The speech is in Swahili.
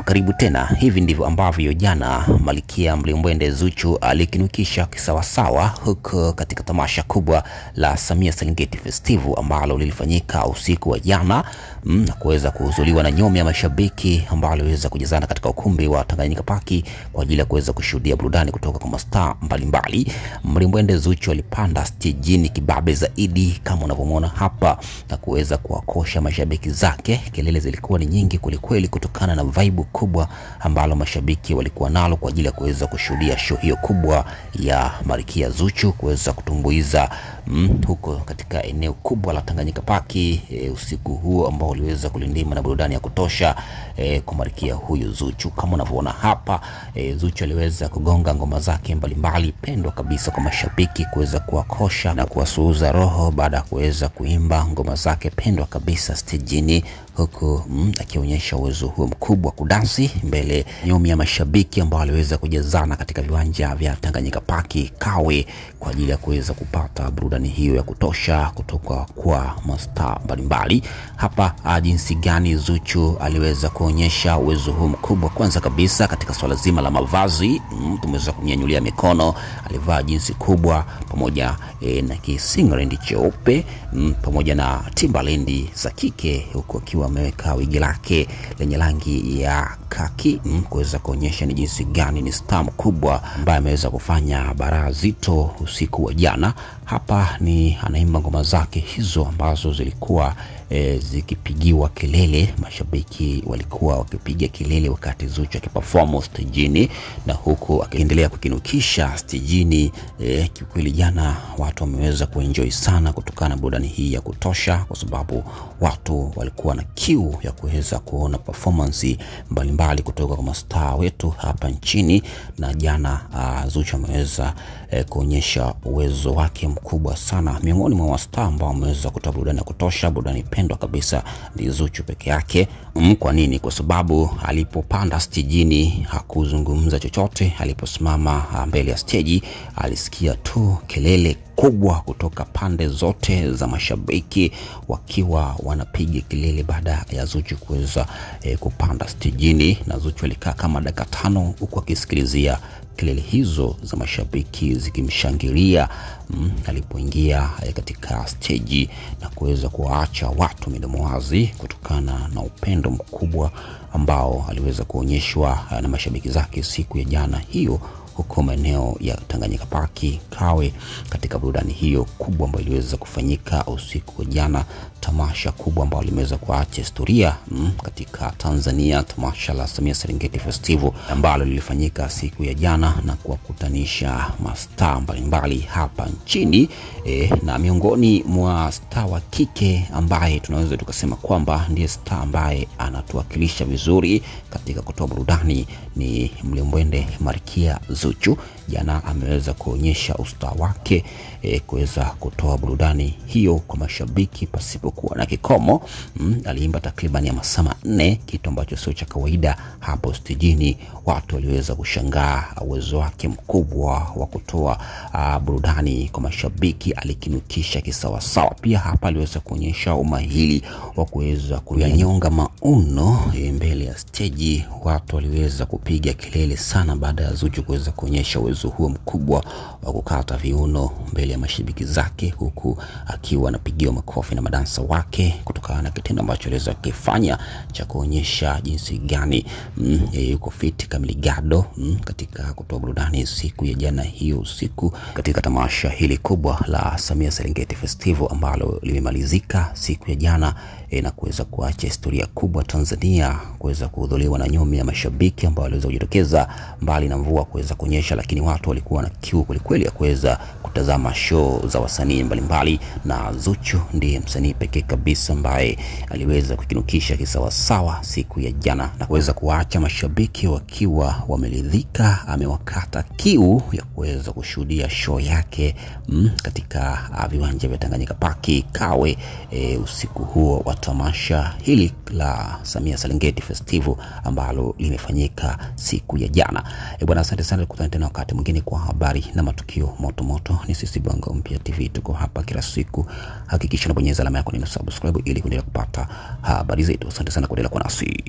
karibu tena. Hivi ndivyo ambavyo jana Malkia Mlimbwende Zuchu alikinukisha kisawasawa huko katika tamasha kubwa la Samia Serengeti Festival ambalo lilifanyika usiku wa jana na kuweza kuhudhuriwa na nyomi ya mashabiki ambao waliweza kujazana katika ukumbi wa Tanganyika Park kwa ajili ya kuweza kushuhudia burudani kutoka kwa mastaa mbalimbali. Mlimbwende Zuchu alipanda stejini kibabe zaidi kama unavyomuona hapa na kuweza kuwakosha mashabiki zake. Kelele zilikuwa ni nyingi kweli kutokana na vibe kubwa ambalo mashabiki walikuwa nalo kwa ajili ya kuweza kushuhudia show hiyo kubwa ya Malkia Zuchu kuweza kutumbuiza huko katika eneo kubwa la Tanganyika Park usiku huo ambao uliweza kulindima na burudani ya kutosha kwa Malkia huyu Zuchu. Kama unavyoona hapa, Zuchu aliweza kugonga ngoma zake mbalimbali pendwa kabisa kwa mashabiki kuweza kuwakosha na kuwasuuza roho baada ya kuweza kuimba ngoma zake pendwa kabisa stejini, huku akionyesha uwezo huo mkubwa kudansi mbele nyomi ya mashabiki ambao waliweza kujazana katika viwanja vya Tanganyika Park Kawe kwa ajili ya kuweza kupata burudani hiyo ya kutosha kutoka kwa mastaa mbalimbali. Hapa jinsi gani Zuchu aliweza kuonyesha uwezo huo mkubwa. Kwanza kabisa katika swala zima la mavazi, tumeweza kunyanyulia mikono. Alivaa jinsi kubwa pamoja na kisingrendi cheupe pamoja na Timberland za kike, huku akiwa ameweka wigi lake lenye rangi ya kaki kuweza kuonyesha ni jinsi gani ni star mkubwa ambaye ameweza kufanya bara zito usiku wa jana. Hapa ni anaimba ngoma zake hizo ambazo zilikuwa zikipigiwa kelele. Mashabiki walikuwa wakipiga kelele wakati Zuchu akiperform stejini na huku akiendelea kukinukisha stejini. Kiukweli jana watu wameweza kuenjoy sana kutokana na burudani hii ya kutosha, kwa sababu watu walikuwa na kiu ya kuweza kuona performance mbalimbali kutoka kwa mastaa wetu hapa nchini. Na jana Zuchu ameweza kuonyesha uwezo wake mkubwa sana. Miongoni mwa mastaa ambao wameweza kutoa burudani ya kutosha, burudani pendwa kabisa, ni Zuchu peke yake. Kwa nini? Kwa sababu alipopanda stejini hakuzungumza chochote. Aliposimama mbele ya stage alisikia tu kelele kubwa kutoka pande zote za mashabiki wakiwa wanapiga kelele baada ya Zuchu kuweza kupanda stejini, na Zuchu alikaa kama dakika 5 huku akisikilizia kelele hizo za mashabiki zikimshangilia alipoingia katika stage na kuweza kuacha watu midomo wazi kutokana na upendo mkubwa ambao aliweza kuonyeshwa na mashabiki zake siku ya jana hiyo huko maeneo ya Tanganyika Park Kawe katika burudani hiyo kubwa ambayo iliweza kufanyika usiku wa jana. Tamasha kubwa ambalo limeweza kuacha historia katika Tanzania, tamasha la Samia Serengeti Festival ambalo lilifanyika siku ya jana na kuwakutanisha mastaa mbalimbali hapa nchini. Na miongoni mwa staa wa kike ambaye tunaweza tukasema kwamba ndiye staa ambaye anatuwakilisha vizuri katika kutoa burudani ni Mlimbwende Malkia Zuchu. Jana ameweza kuonyesha usta wake kuweza kutoa burudani hiyo kwa mashabiki pasipokuwa na kikomo. Aliimba takriban ya masaa 4, kitu ambacho sio cha kawaida hapo stejini. Watu waliweza kushangaa uwezo wake mkubwa wa kutoa burudani kwa mashabiki. Alikinukisha kisawasawa. Pia hapa aliweza kuonyesha umahiri wa kuweza kuyanyonga mauno mbele ya stage. Watu waliweza kupiga kelele sana baada ya Zuchu kuweza kuonyesha uwezo huo mkubwa wa kukata viuno mbele ya mashabiki zake, huku akiwa anapigiwa makofi na madansa wake kutokana na kitendo ambacho aliweza kufanya cha kuonyesha jinsi gani yuko fit kamiligado katika kutoa burudani siku ya jana hiyo usiku katika tamasha hili kubwa la Samia Serengeti Festival ambalo limemalizika siku ya jana na kuweza kuacha historia kubwa Tanzania, kuweza kuhudhuriwa na nyomi ya mashabiki ambao waliweza kujitokeza mbali na mvua kuweza kunyesha, lakini watu walikuwa na kiu kweli ya kuweza kutazama show za wasanii mbalimbali, na Zuchu ndiye msanii pekee kabisa ambaye aliweza kukinukisha kisawasawa siku ya jana na kuweza kuacha mashabiki wakiwa wameridhika. Amewakata kiu ya kuweza kushuhudia show yake katika viwanja vya Tanganyika Park Kawe usiku huo wa tamasha hili la Samia Serengeti Festival ambalo limefanyika siku ya jana. Bwana, asante sana, tukutane tena wakati mwingine kwa habari na matukio moto. Ni sisi Bongo Mpya TV, tuko hapa kila siku. Hakikisha unabonyeza alama yako neno subscribe ili kuendelea kupata habari zetu. Asante sana kuendelea kuwa nasi.